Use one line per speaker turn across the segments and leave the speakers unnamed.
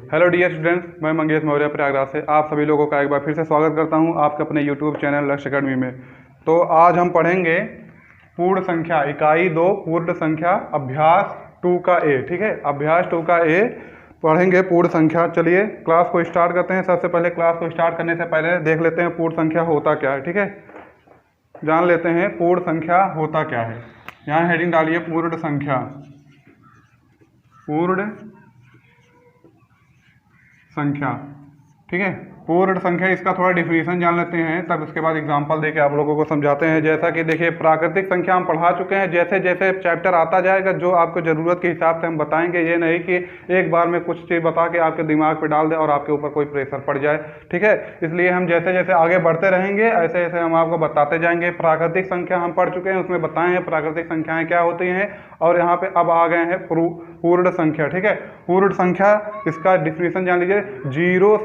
Hello dear students, मैं मंगेश मौर्य प्रयागराज से आप सभी लोगों का एक बार फिर से स्वागत करता हूं आपके अपने यूट्यूब चैनल लक्ष्य अकेडमी में। तो आज हम पढ़ेंगे पूर्ण संख्या इकाई 2 पूर्ण संख्या अभ्यास 2 का ए। ठीक है, अभ्यास 2 का ए पढ़ेंगे पूर्ण संख्या। चलिए क्लास को स्टार्ट करते हैं। सबसे पहले क्लास को स्टार्ट करने से पहले देख लेते हैं पूर्ण संख्या होता क्या है। ठीक है, जान लेते हैं पूर्ण संख्या होता क्या है। यहाँ हेडिंग डालिए पूर्ण संख्या। पूर्ण संख्या, ठीक है, पूर्ण संख्या, इसका थोड़ा डिफिनीशन जान लेते हैं, तब उसके बाद एग्जांपल देके आप लोगों को समझाते हैं। जैसा कि देखिए प्राकृतिक संख्या हम पढ़ा चुके हैं। जैसे जैसे चैप्टर आता जाएगा जो आपको ज़रूरत के हिसाब से हम बताएंगे। ये नहीं कि एक बार में कुछ चीज़ बता के आपके दिमाग पे डाल दें और आपके ऊपर कोई प्रेशर पड़ जाए। ठीक है, इसलिए हम जैसे जैसे आगे बढ़ते रहेंगे ऐसे ऐसे हम आपको बताते जाएंगे। प्राकृतिक संख्या हम पढ़ चुके हैं, उसमें बताए हैं प्राकृतिक संख्याएँ क्या होती हैं। और यहाँ पे अब आ गए हैं पूर्ण संख्या। ठीक है, पूर्ण संख्या, इसका डिफिनीशन जान लीजिए। जीरो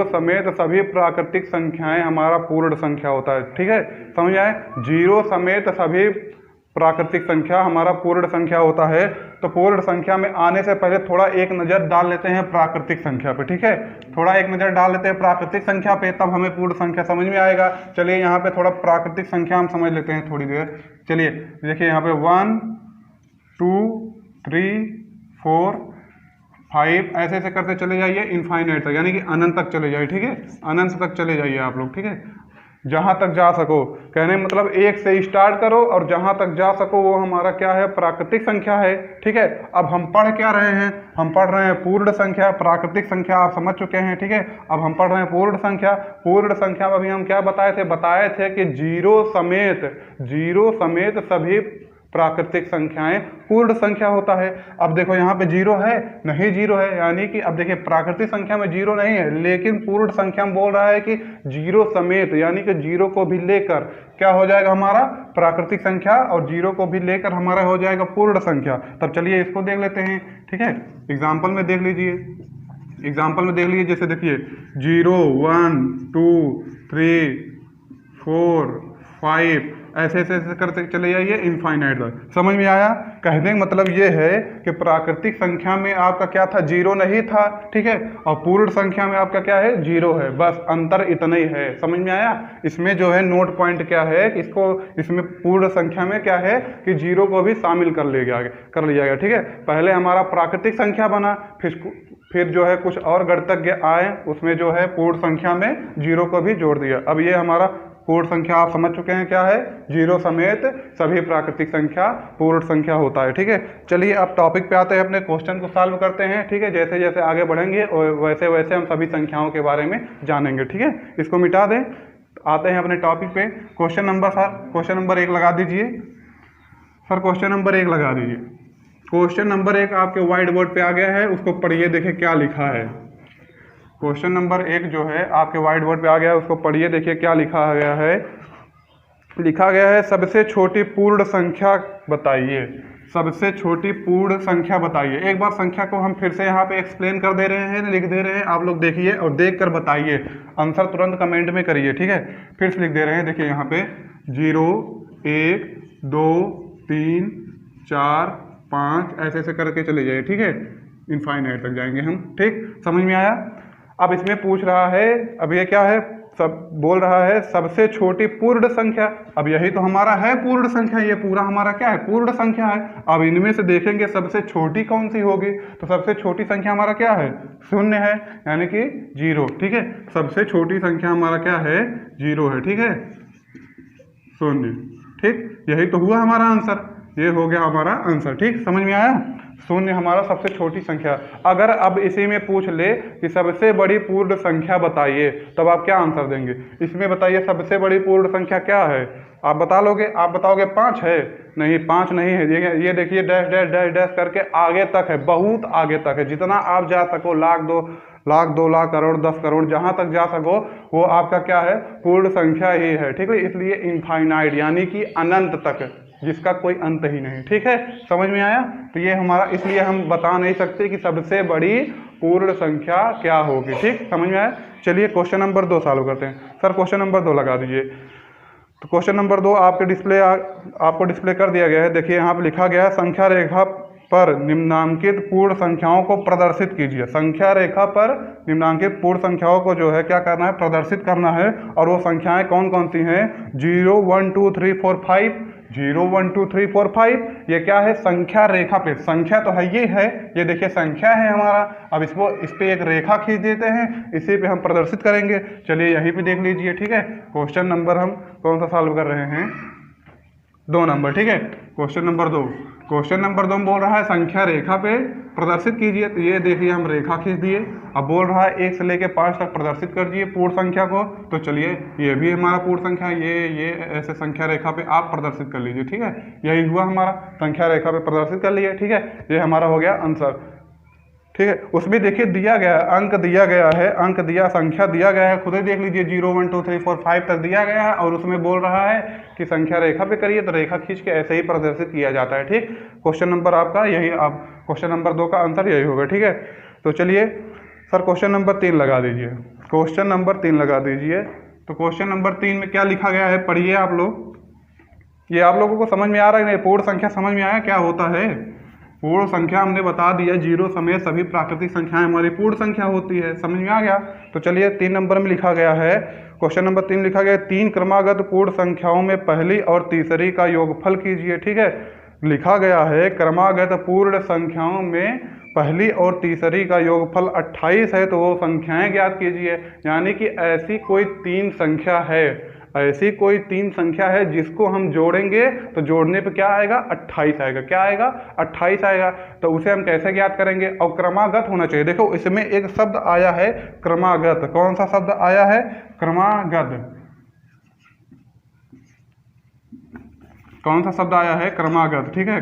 समेत सभी प्राकृतिक संख्याएं हमारा पूर्ण संख्या होता है। ठीक है, समझ आए, जीरो समेत सभी प्राकृतिक संख्या हमारा पूर्ण संख्या होता है। तो पूर्ण संख्या में आने से पहले थोड़ा एक नज़र डाल लेते हैं प्राकृतिक संख्या पे। ठीक है, थोड़ा एक नज़र डाल लेते हैं प्राकृतिक संख्या पे, तब हमें पूर्ण संख्या समझ में आएगा। चलिए यहाँ पे थोड़ा प्राकृतिक संख्या हम समझ लेते हैं थोड़ी देर। चलिए देखिए यहाँ पे 1 2 3 4 5 ऐसे ऐसे करते चले जाइए इनफाइनाइट तक, यानी कि अनंत तक चले जाइए। ठीक है, अनंत तक चले जाइए आप लोग। ठीक है, जहाँ तक जा सको, कहने मतलब एक से स्टार्ट करो और जहाँ तक जा सको वो हमारा क्या है, प्राकृतिक संख्या है। ठीक है, अब हम पढ़ क्या रहे हैं, हम पढ़ रहे हैं पूर्ण संख्या। प्राकृतिक संख्या आप समझ चुके हैं। ठीक है, अब हम पढ़ रहे हैं पूर्ण संख्या। पूर्ण संख्या में अभी हम क्या बताए थे कि जीरो समेत सभी प्राकृतिक संख्याएं पूर्ण संख्या होता है। अब देखो यहाँ पे जीरो है, नहीं जीरो है, यानी कि अब देखिए प्राकृतिक संख्या में जीरो नहीं है, लेकिन पूर्ण संख्या में बोल रहा है कि जीरो समेत, यानी कि जीरो को भी लेकर क्या हो जाएगा हमारा प्राकृतिक संख्या, और जीरो को भी लेकर हमारा हो जाएगा पूर्ण संख्या। तब चलिए इसको देख लेते हैं। ठीक है, एग्जाम्पल में देख लीजिए। जैसे देखिए 0 1 2 3 4 5 ऐसे करते चले जाइए इनफाइनाइट तक। समझ में आया? कहने का मतलब ये है कि प्राकृतिक संख्या में आपका क्या था, जीरो नहीं था। ठीक है, और पूर्ण संख्या में आपका क्या है, जीरो है। बस अंतर इतना ही है। समझ में आया? इसमें जो है नोट पॉइंट क्या है, इसमें पूर्ण संख्या में क्या है कि जीरो को भी शामिल कर लिया जाएगा। ठीक है, पहले हमारा प्राकृतिक संख्या बना, फिर जो है कुछ और गणितज्ञ आए, उसमें जो है पूर्ण संख्या में जीरो को भी जोड़ दिया। अब ये हमारा पूर्ण संख्या आप समझ चुके हैं क्या है, जीरो समेत सभी प्राकृतिक संख्या पूर्ण संख्या होता है। ठीक है, चलिए अब टॉपिक पे आते हैं, अपने क्वेश्चन को सॉल्व करते हैं। ठीक है, जैसे जैसे आगे बढ़ेंगे और वैसे वैसे हम सभी संख्याओं के बारे में जानेंगे। ठीक है, इसको मिटा दें, आते हैं अपने टॉपिक पे। क्वेश्चन नंबर 1 लगा दीजिए सर। क्वेश्चन नंबर 1 लगा दीजिए। क्वेश्चन नंबर 1 आपके व्हाइट बोर्ड पे आ गया है, उसको पढ़िए, देखिए क्या लिखा है। क्वेश्चन नंबर 1 जो है आपके व्हाइट बोर्ड पे आ गया है, उसको पढ़िए, देखिए क्या लिखा गया है। लिखा गया है सबसे छोटी पूर्ण संख्या बताइए। सबसे छोटी पूर्ण संख्या बताइए। एक बार संख्या को हम फिर से यहाँ पे एक्सप्लेन कर दे रहे हैं, लिख दे रहे हैं, आप लोग देखिए और देख कर बताइए। आंसर तुरंत कमेंट में करिए। ठीक है, फिर से लिख दे रहे हैं, देखिए यहाँ पे 0 1 2 3 4 5 ऐसे ऐसे करके चले जाइए। ठीक है, इनफाइनाइट तक जाएंगे हम। ठीक, समझ में आया? अब इसमें पूछ रहा है, अब ये क्या है, सब बोल रहा है सबसे छोटी पूर्ण संख्या। अब यही तो हमारा है पूर्ण संख्या, ये पूरा हमारा क्या है, पूर्ण संख्या है। अब इनमें से देखेंगे सबसे छोटी कौन सी होगी, तो सबसे छोटी संख्या हमारा क्या है, 0 है, यानी कि 0। ठीक है, सबसे छोटी संख्या हमारा क्या है, 0 है। ठीक है, 0। ठीक, यही तो हुआ हमारा आंसर, ये हो गया हमारा आंसर। ठीक, समझ में आया? 0 हमारा सबसे छोटी संख्या। अगर अब इसी में पूछ ले कि सबसे बड़ी पूर्ण संख्या बताइए, तब आप क्या आंसर देंगे? इसमें बताइए सबसे बड़ी पूर्ण संख्या क्या है, आप बताओगे 5 है। नहीं, 5 नहीं है। ये देखिए डैश डैश डैश डैश करके आगे तक है, बहुत आगे तक है। जितना आप जा सको, लाख 2 लाख करोड़ 10 करोड़, जहां तक जा सको वो आपका क्या है, पूर्ण संख्या ही है। ठीक है, इसलिए इनफाइनाइट यानी कि अनंत तक, जिसका कोई अंत ही नहीं। ठीक है, समझ में आया? तो ये हमारा, इसलिए हम बता नहीं सकते कि सबसे बड़ी पूर्ण संख्या क्या होगी। ठीक, समझ में आया? चलिए क्वेश्चन नंबर 2 सॉल्व करते हैं। सर क्वेश्चन नंबर 2 लगा दीजिए। तो क्वेश्चन नंबर 2 आपको डिस्प्ले कर दिया गया है। देखिए यहाँ पे लिखा गया है संख्या रेखा पर निम्नांकित पूर्ण संख्याओं को प्रदर्शित कीजिए। संख्या रेखा पर निम्नांकित पूर्ण संख्याओं को जो है क्या करना है, प्रदर्शित करना है। और वो संख्याएं कौन कौन सी हैं? 0 1 2 3 4 5, 0 1 2 3 4 5। ये क्या है? संख्या रेखा पे, संख्या तो है ये देखिए संख्या है हमारा। अब इस पे एक रेखा खींच देते हैं, इसी पे हम प्रदर्शित करेंगे। चलिए यहीं पे देख लीजिए, ठीक है। क्वेश्चन नंबर हम कौन सा सॉल्व कर रहे हैं? 2 नंबर, ठीक है। क्वेश्चन नंबर 2 में बोल रहा है संख्या रेखा पे प्रदर्शित कीजिए। तो ये देखिए हम रेखा खींच दिए। अब बोल रहा है 1 से लेकर 5 तक प्रदर्शित कर दिए पूर्ण संख्या को। तो चलिए ये भी हमारा पूर्ण संख्या, ये ऐसे संख्या रेखा पे आप प्रदर्शित कर लीजिए, ठीक है। यही हुआ हमारा, संख्या रेखा पे प्रदर्शित कर लिए, ठीक है। ये हमारा हो गया आंसर, ठीक है। उसमें देखिए दिया गया है, अंक दिया गया है, अंक दिया, संख्या दिया गया है, खुद ही देख लीजिए 0 1 2 3 4 5 तक दिया गया है। और उसमें बोल रहा है कि संख्या रेखा पे करिए, तो रेखा खींच के ऐसे ही प्रदर्शित किया जाता है, ठीक। क्वेश्चन नंबर आपका यही, आप क्वेश्चन नंबर 2 का आंसर यही होगा, ठीक है। तो चलिए सर क्वेश्चन नंबर 3 लगा दीजिए, क्वेश्चन नंबर 3 लगा दीजिए। तो क्वेश्चन नंबर 3 में क्या लिखा गया है, पढ़िए आप लोग। ये आप लोगों को समझ में आ रहा है नहीं? पूर्ण संख्या समझ में आया क्या होता है? पूर्ण संख्या हमने बता दिया, 0 समेत सभी प्राकृतिक संख्याएं हमारी पूर्ण संख्या होती है, समझ में आ गया। तो चलिए 3 नंबर में लिखा गया है, क्वेश्चन नंबर 3 लिखा गया है, 3 क्रमागत पूर्ण संख्याओं में पहली और तीसरी का योगफल कीजिए, ठीक है। लिखा गया है क्रमागत पूर्ण संख्याओं में पहली और तीसरी का योगफल 28 है, तो वो संख्याएं ज्ञात कीजिए। यानी कि ऐसी कोई 3 संख्या है, ऐसी कोई 3 संख्या है जिसको हम जोड़ेंगे तो जोड़ने पे क्या आएगा? 28 आएगा। क्या आएगा? 28 आएगा। तो उसे हम कैसे ज्ञात करेंगे? और क्रमागत होना चाहिए। देखो इसमें एक शब्द आया है क्रमागत, कौन सा शब्द आया है? क्रमागत। कौन सा शब्द आया है? क्रमागत, ठीक है।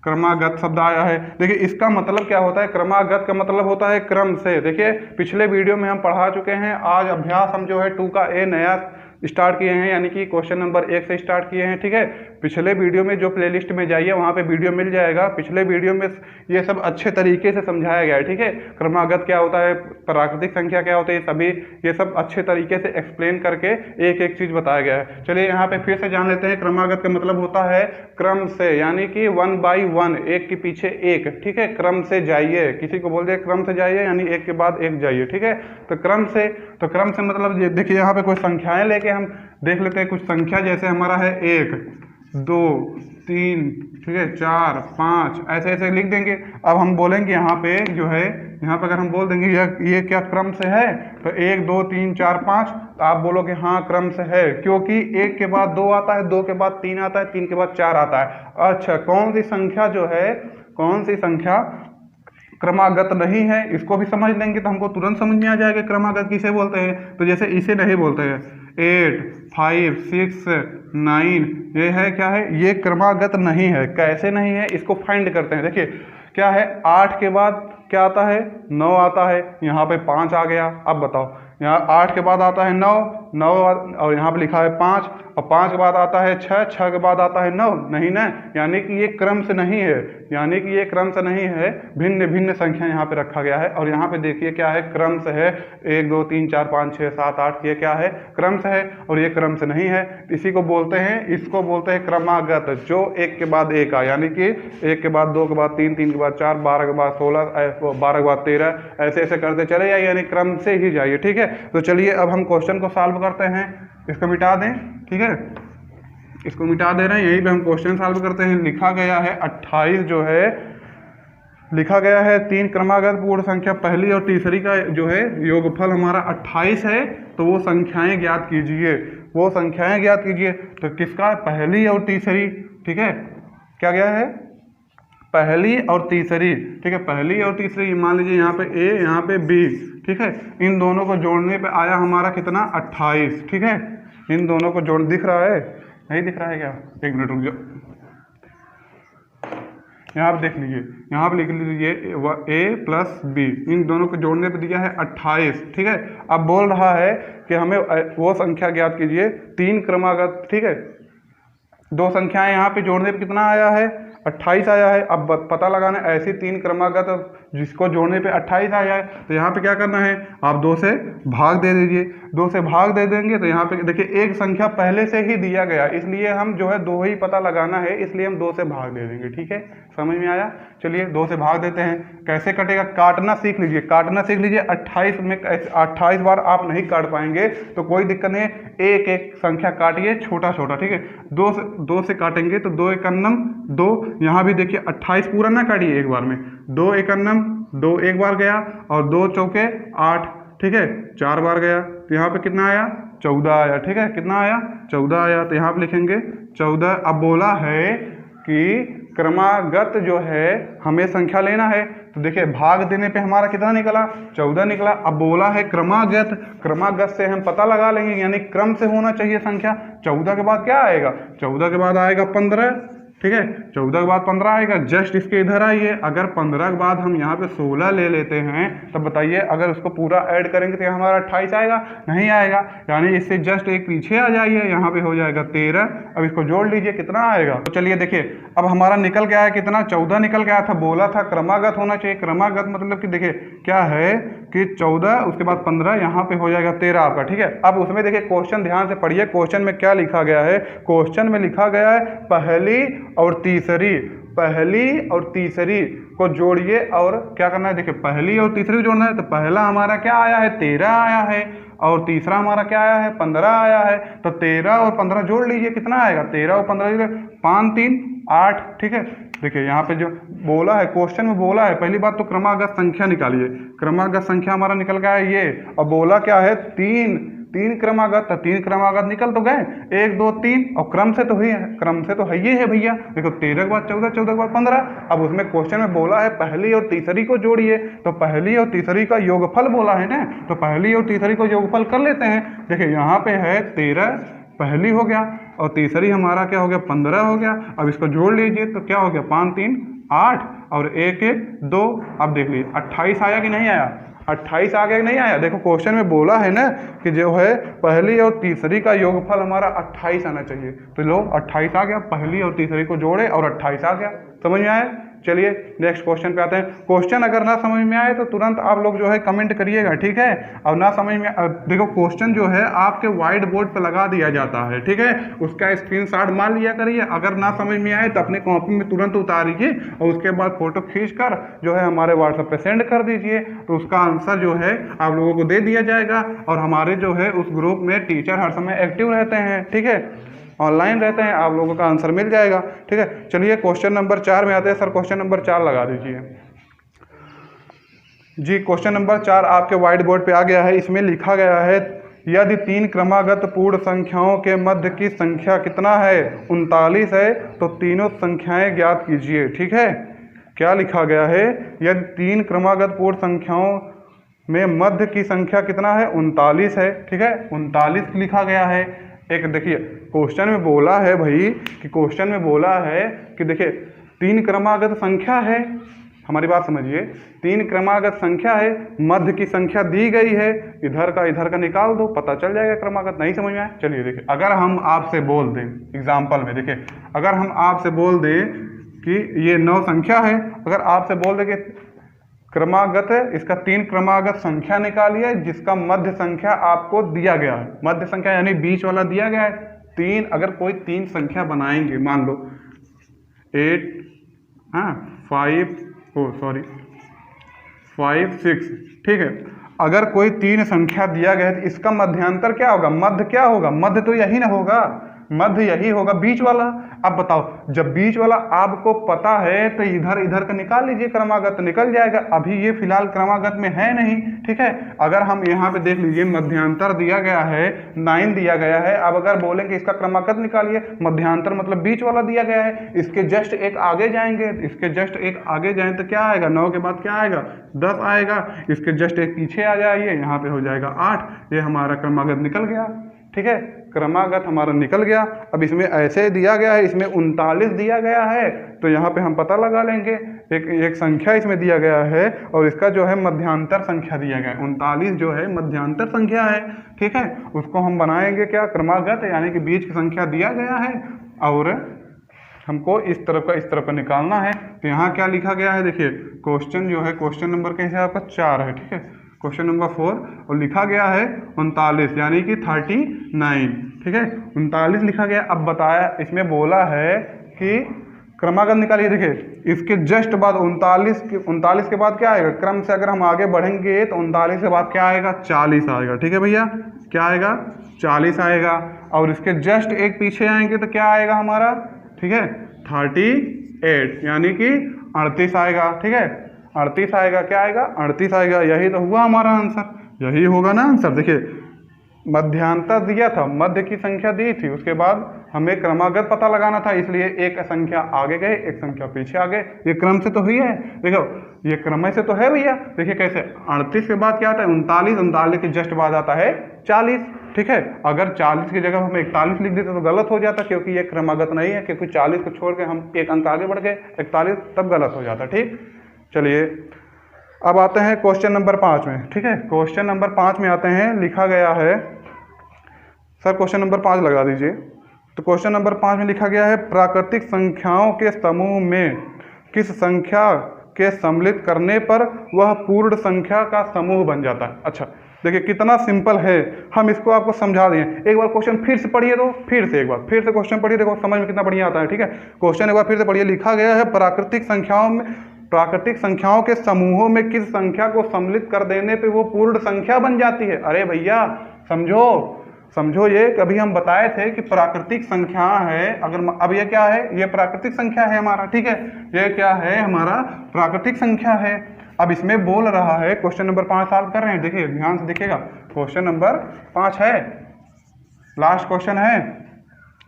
क्रमागत शब्द आया है। देखिए इसका मतलब क्या होता है? क्रमागत का मतलब होता है क्रम से। देखिए पिछले वीडियो में हम पढ़ा चुके हैं, आज अभ्यास हम जो है 2 का ए नया स्टार्ट किए हैं, यानी कि क्वेश्चन नंबर 1 से स्टार्ट किए हैं, ठीक है। पिछले वीडियो में जो प्लेलिस्ट में जाइए वहाँ पे वीडियो मिल जाएगा, पिछले वीडियो में ये सब अच्छे तरीके से समझाया गया है, ठीक है। क्रमागत क्या होता है, प्राकृतिक संख्या क्या होती है, सभी ये सब अच्छे तरीके से एक्सप्लेन करके एक एक चीज़ बताया गया है। चलिए यहाँ पे फिर से जान लेते हैं। क्रमागत का मतलब होता है क्रम से, यानी कि 1 by 1, एक के पीछे एक, ठीक है। क्रम से जाइए, किसी को बोल दिया क्रम से जाइए यानी एक के बाद एक जाइए, ठीक है। तो क्रम से मतलब देखिए यहाँ पे कुछ संख्याएं लेके हम देख लेते हैं। कुछ संख्या जैसे हमारा है 1 2 3, ठीक है, 4 5, ऐसे ऐसे लिख देंगे। अब हम बोलेंगे यहाँ पे जो है, यहाँ पे अगर हम बोल देंगे ये क्या क्रम से है, तो 1 2 3 4 5, तो आप बोलोगे हाँ क्रम से है, क्योंकि 1 के बाद 2 आता है, 2 के बाद 3 आता है, 3 के बाद 4 आता है। अच्छा, कौन सी संख्या जो है, कौन सी संख्या क्रमागत नहीं है, इसको भी समझ लेंगे तो हमको तुरंत समझ में आ जाएगा क्रमागत किसे बोलते हैं। तो जैसे इसे नहीं बोलते हैं, 8 5 6 9, ये है क्या है, ये क्रमागत नहीं है। कैसे नहीं है, इसको फाइंड करते हैं। देखिए क्या है, 8 के बाद क्या आता है, 9 आता है, यहाँ पे 5 आ गया। अब बताओ, यहाँ 8 के बाद आता है 9 और यहाँ पे लिखा है 5, और 5 के बाद आता है 6 के बाद आता है 9, नहीं ना, यानी कि ये क्रम से नहीं है, यानी कि ये क्रम से नहीं है, भिन्न भिन्न संख्या यहाँ पे रखा गया है। और यहाँ पे देखिए क्या है, क्रम से है, 1 2 3 4 5 6 7 8, ये क्या है, क्रम से है, और ये क्रम से नहीं है। इसी को बोलते हैं, इसको बोलते हैं क्रमागत, जो एक के बाद एक आ, यानी कि 1 के बाद 2 के बाद 3 3 के बाद 4, 12 के बाद 16, 12 के बाद 13, ऐसे ऐसे करते चले जाइए, यानी क्रम से ही जाइए, ठीक है। तो चलिए अब हम क्वेश्चन को सॉल्व करते हैं। इसको मिटा दें, ठीक है, इसको मिटा दे रहे हैं, यहीं पे हम क्वेश्चन सॉल्व करते हैं। लिखा गया है 28 जो है, लिखा गया है 3 क्रमागत पूर्ण संख्या पहली और तीसरी का जो है योगफल हमारा 28 है, तो वो संख्याएं ज्ञात कीजिए, वो संख्याएं ज्ञात कीजिए। तो किसका, पहली और तीसरी, ठीक है, क्या गया है, पहली और तीसरी, ठीक है, पहली और तीसरी। मान लीजिए यहाँ पे ए, यहाँ पे बी, ठीक है, इन दोनों को जोड़ने पे आया हमारा कितना, 28, ठीक है। इन दोनों को जोड़, दिख रहा है, नहीं दिख रहा है क्या, एक मिनट रुक जाओ, यहाँ पे देख लीजिए, यहाँ पे लिख लीजिए ए प्लस बी, इन दोनों को जोड़ने पे दिया है 28, ठीक है। अब बोल रहा है कि हमें वो संख्या ज्ञात कीजिए 3 क्रमागत, ठीक है, 2 संख्याएं यहाँ पे जोड़ने पे कितना आया है, 28 आया है। अब पता लगाना ऐसी 3 क्रमागत जिसको जोड़ने पे 28 आ जाए। तो यहाँ पे क्या करना है, आप 2 से भाग दे दीजिए। 2 से भाग दे देंगे तो यहाँ पे देखिए एक संख्या पहले से ही दिया गया, इसलिए हम जो है 2 ही पता लगाना है, इसलिए हम 2 से भाग दे देंगे। ठीक है, समझ में आया। चलिए 2 से भाग देते हैं। कैसे कटेगा, काटना सीख लीजिए, काटना सीख लीजिए। 28 में 28 बार आप नहीं काट पाएंगे तो कोई दिक्कत नहीं, एक एक संख्या काटिए छोटा छोटा। ठीक है, 2 से काटेंगे तो 2 एकन्नम 2, यहाँ भी देखिए 28 पूरा ना काटिए एक बार में, 2 एकन्नम 2 एक बार गया, और 2 चौके 8, ठीक है, 4 बार गया, तो यहाँ पे कितना आया, 14 आया। ठीक है, कितना आया, 14 आया। तो यहाँ पे लिखेंगे 14। अब बोला है कि क्रमागत जो है हमें संख्या लेना है, तो देखिए भाग देने पे हमारा कितना निकला, 14 निकला। अब बोला है क्रमागत, क्रमागत से हम पता लगा लेंगे, यानी क्रम से होना चाहिए संख्या। 14 के बाद क्या आएगा, 14 के बाद आएगा 15। ठीक है, 14 के बाद 15 आएगा। जस्ट इसके इधर आइए, अगर 15 के बाद हम यहाँ पे 16 ले लेते हैं, तब बताइए अगर उसको पूरा ऐड करेंगे तो हमारा 28 आएगा, नहीं आएगा। यानी इससे जस्ट एक पीछे आ जाइए, यहाँ पे हो जाएगा 13। अब इसको जोड़ लीजिए, कितना आएगा। तो चलिए देखिए, अब हमारा निकल गया है कितना, 14 निकल गया था। बोला था क्रमागत होना चाहिए, क्रमागत मतलब कि देखिए क्या है कि 14 उसके बाद 15, यहाँ पे हो जाएगा 13 आपका। ठीक है, अब उसमें देखिए क्वेश्चन ध्यान से पढ़िए, क्वेश्चन में क्या लिखा गया है। क्वेश्चन में लिखा गया है पहली और तीसरी, पहली और तीसरी को जोड़िए, और क्या करना है, देखिए पहली और तीसरी को जोड़ना है। तो पहला हमारा क्या आया है, 13 आया है, और तीसरा हमारा क्या आया है, 15 आया है। तो 13 और 15 जोड़ लीजिए, कितना आएगा, 13 और 15 5 3 8। ठीक है, देखिए यहाँ पे जो बोला है, क्वेश्चन में बोला है, पहली बात तो क्रमागत संख्या निकालिए। क्रमागत संख्या हमारा निकल गया है ये, और बोला क्या है, 3 क्रमागत। तो 3 क्रमागत निकल तो गए, 1 2 3, और क्रम से तो ही है, क्रम से तो है ये है भैया। देखो 13 के बाद 14, 14 के बाद 15। अब उसमें क्वेश्चन में बोला है पहली और तीसरी को जोड़िए, तो पहली और तीसरी का योगफल बोला है ना, तो पहली और तीसरी को योगफल कर लेते हैं। देखिए यहाँ पे है 13 पहली हो गया, और तीसरी हमारा क्या हो गया, 15 हो गया। अब इसको जोड़ लीजिए तो क्या हो गया, 5 3 8, और 1 1 2। अब देख लीजिए 28 आया कि नहीं आया, 28 आ गया कि नहीं आया। देखो क्वेश्चन में बोला है ना कि जो है पहली और तीसरी का योगफल हमारा 28 आना चाहिए। तो लो 28 आ गया, पहली और तीसरी को जोड़े और 28 आ गया। समझ में आया। चलिए नेक्स्ट क्वेश्चन पे आते हैं। क्वेश्चन अगर ना समझ में आए तो तुरंत आप लोग जो है कमेंट करिएगा, ठीक है। और ना समझ में देखो क्वेश्चन जो है आपके व्हाइट बोर्ड पे लगा दिया जाता है, ठीक है, उसका स्क्रीनशॉट मार लिया करिए। अगर ना समझ में आए तो अपने कॉपी में तुरंत उतारिए और उसके बाद फोटो खींच कर जो है हमारे व्हाट्सएप पे सेंड कर दीजिए, तो उसका आंसर जो है आप लोगों को दे दिया जाएगा। और हमारे जो है उस ग्रुप में टीचर हर समय एक्टिव रहते हैं, ठीक है, ऑनलाइन रहते हैं, आप लोगों का आंसर मिल जाएगा, ठीक है। चलिए क्वेश्चन नंबर 4 में आते हैं। सर क्वेश्चन नंबर 4 लगा दीजिए जी। क्वेश्चन नंबर 4 आपके व्हाइट बोर्ड पे आ गया है। इसमें लिखा गया है यदि 3 क्रमागत पूर्ण संख्याओं के मध्य की संख्या कितना है, 39 है, तो तीनों संख्याएं ज्ञात कीजिए, ठीक है। क्या लिखा गया है, यदि 3 क्रमागत पूर्ण संख्याओं में मध्य की संख्या कितना है, 39 है, ठीक है, 39 लिखा गया है। एक देखिए क्वेश्चन में बोला है भाई कि क्वेश्चन में बोला है कि देखिए 3 क्रमागत संख्या है, हमारी बात समझिए, 3 क्रमागत संख्या है, मध्य की संख्या दी गई है, इधर का निकाल दो, पता चल जाएगा क्रमागत। नहीं समझ में आया। चलिए देखिए, अगर हम आपसे बोल दें एग्जाम्पल में, देखिए अगर हम आपसे बोल दें कि ये 9 संख्या है, अगर आपसे बोल दें कि क्रमागत है, इसका 3 क्रमागत संख्या निकालिए जिसका मध्य संख्या आपको दिया गया है। मध्य संख्या यानी बीच वाला दिया गया है 3। अगर कोई 3 संख्या बनाएंगे, मान लो 8 5 6, ठीक है। अगर कोई 3 संख्या दिया गया है तो इसका मध्यांतर क्या होगा, मध्य क्या होगा, मध्य तो यही ना होगा, मध्य यही होगा, बीच वाला। अब बताओ, जब बीच वाला आपको पता है तो इधर का निकाल लीजिए, क्रमागत निकल जाएगा। अभी ये फिलहाल क्रमागत में है नहीं, ठीक है। अगर हम यहाँ पे देख लीजिए, मध्यांतर दिया गया है 9 दिया गया है। अब अगर बोलेंगे इसका क्रमागत निकालिए, मध्यांतर मतलब बीच वाला दिया गया है, इसके जस्ट एक आगे जाएंगे, इसके जस्ट एक आगे जाए तो क्या आएगा, 9 के बाद क्या आएगा, 10 आएगा। इसके जस्ट एक पीछे आ जाइए, यहाँ पे हो जाएगा 8। ये हमारा क्रमागत निकल गया, ठीक है, क्रमागत हमारा निकल गया। अब इसमें ऐसे दिया गया है, इसमें 39 दिया गया है, तो यहाँ पे हम पता लगा लेंगे। एक संख्या इसमें दिया गया है और इसका जो है मध्यांतर संख्या दिया गया है, 39 जो है मध्यांतर संख्या है, ठीक है। उसको हम बनाएंगे क्या, क्रमागत, यानी कि बीच की संख्या दिया गया है और हमको इस तरफ का निकालना है। तो यहाँ क्या लिखा गया है, देखिए क्वेश्चन जो है क्वेश्चन नंबर के हिसाब का 4 है, ठीक है, क्वेश्चन नंबर 4, और लिखा गया है 39 यानी कि 39, ठीक है, 39 लिखा गया। अब बताया इसमें बोला है कि क्रमागत निकालिए। देखिए इसके जस्ट बाद 39 के बाद क्या आएगा, क्रम से अगर हम आगे बढ़ेंगे तो 39 के बाद क्या आएगा, 40 आएगा, ठीक है भैया, क्या आएगा, 40 आएगा। और इसके जस्ट एक पीछे आएंगे तो क्या आएगा हमारा, ठीक है, 38 यानी कि 38 आएगा, ठीक है, 38 आएगा, क्या आएगा, 38 आएगा। यही तो हुआ हमारा आंसर, यही होगा ना आंसर। देखिए मध्यांतर दिया था, मध्य की संख्या दी थी, उसके बाद हमें क्रमागत पता लगाना था, इसलिए एक संख्या आगे गए एक संख्या पीछे आ गए। ये क्रम से तो हुई है, देखो ये क्रम से तो है भैया। देखिए कैसे, 38 के बाद क्या आता है 39 के जस्ट बाद आता है 40, ठीक है। अगर 40 की जगह हम 41 लिख देते तो गलत हो जाता, क्योंकि ये क्रमागत नहीं है, क्योंकि 40 को छोड़ के हम एक अंक आगे बढ़ गए 41, तब गलत हो जाता, ठीक। चलिए अब आते हैं क्वेश्चन नंबर 5 में, ठीक है, क्वेश्चन नंबर 5 में आते हैं। लिखा गया है, सर क्वेश्चन नंबर 5 लगा दीजिए। तो क्वेश्चन नंबर 5 में लिखा गया है प्राकृतिक संख्याओं के समूह में किस संख्या के सम्मिलित करने पर वह पूर्ण संख्या का समूह बन जाता है। अच्छा देखिए कितना सिंपल है, हम इसको आपको समझा दिए। एक बार क्वेश्चन फिर से पढ़िए, तो फिर से एक बार फिर से क्वेश्चन पढ़िए, देखो समझ में कितना बढ़िया आता है, ठीक है। क्वेश्चन एक बार फिर से पढ़िए। लिखा गया है प्राकृतिक संख्याओं के समूहों में किस संख्या को सम्मिलित कर देने पे वो पूर्ण संख्या बन जाती है। अरे भैया समझो ये कभी हम बताए थे कि प्राकृतिक संख्या है, अगर अब ये क्या है, ये प्राकृतिक संख्या है हमारा, ठीक है, ये क्या है हमारा प्राकृतिक संख्या है। अब इसमें बोल रहा है क्वेश्चन नंबर 5 सॉल्व कर रहे हैं, देखिए ध्यान से देखिएगा, क्वेश्चन नंबर 5 है, लास्ट क्वेश्चन है,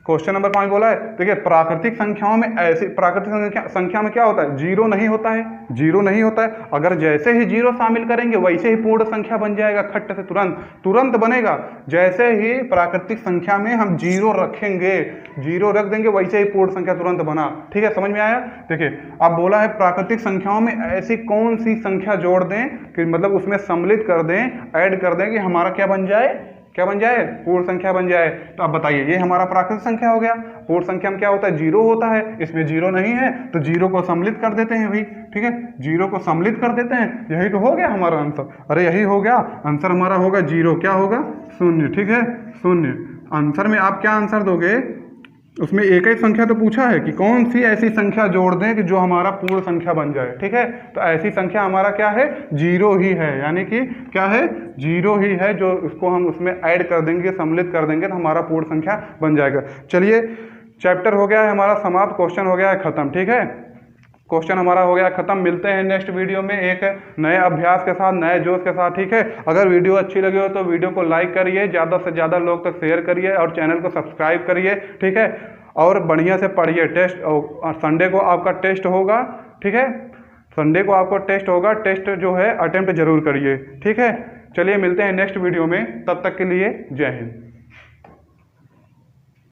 क्वेश्चन नंबर 5 बोला है। देखिए प्राकृतिक संख्याओं में ऐसे, प्राकृतिक संख्या में क्या होता है, जीरो नहीं होता है, जीरो नहीं होता है। अगर जैसे ही जीरो शामिल करेंगे वैसे ही पूर्ण संख्या बन जाएगा, खट्ट से तुरंत बनेगा। जैसे ही प्राकृतिक संख्या में हम जीरो रखेंगे, जीरो रख देंगे, वैसे ही पूर्ण संख्या तुरंत बना, ठीक है, समझ में आया। देखिए अब बोला है प्राकृतिक संख्याओं में ऐसी कौन सी संख्या जोड़ दें कि मतलब उसमें सम्मिलित कर दें, ऐड कर दें कि हमारा क्या बन जाए, पूर्ण संख्या बन जाए। तो अब बताइए ये हमारा प्राकृतिक संख्या हो गया। पूर्ण संख्या में क्या होता है, जीरो होता है, इसमें जीरो नहीं है तो जीरो को सम्मिलित कर देते हैं भाई, ठीक है, जीरो को सम्मिलित कर देते हैं, यही तो हो गया हमारा आंसर। अरे यही हो गया आंसर, हमारा होगा जीरो, क्या होगा, शून्य, ठीक है, शून्य। आंसर में आप क्या आंसर दोगे, उसमें एक ही संख्या तो पूछा है कि कौन सी ऐसी संख्या जोड़ दें कि जो हमारा पूर्ण संख्या बन जाए, ठीक है। तो ऐसी संख्या हमारा क्या है, जीरो ही है, यानी कि क्या है, जीरो ही है, जो उसको हम उसमें ऐड कर देंगे, सम्मिलित कर देंगे तो हमारा पूर्ण संख्या बन जाएगा। चलिए चैप्टर हो गया है हमारा समाप्त, क्वेश्चन हो गया है खत्म, ठीक है, क्वेश्चन हमारा हो गया खत्म। मिलते हैं नेक्स्ट वीडियो में एक नए अभ्यास के साथ, नए जोश के साथ, ठीक है। अगर वीडियो अच्छी लगी हो तो वीडियो को लाइक करिए, ज़्यादा से ज़्यादा लोग तक शेयर करिए और चैनल को सब्सक्राइब करिए, ठीक है, और बढ़िया से पढ़िए। टेस्ट संडे को आपका टेस्ट होगा, ठीक है, संडे को आपको टेस्ट होगा, टेस्ट जो है अटेम्प्ट जरूर करिए, ठीक है। चलिए मिलते हैं नेक्स्ट वीडियो में, तब तक के लिए जय हिंद।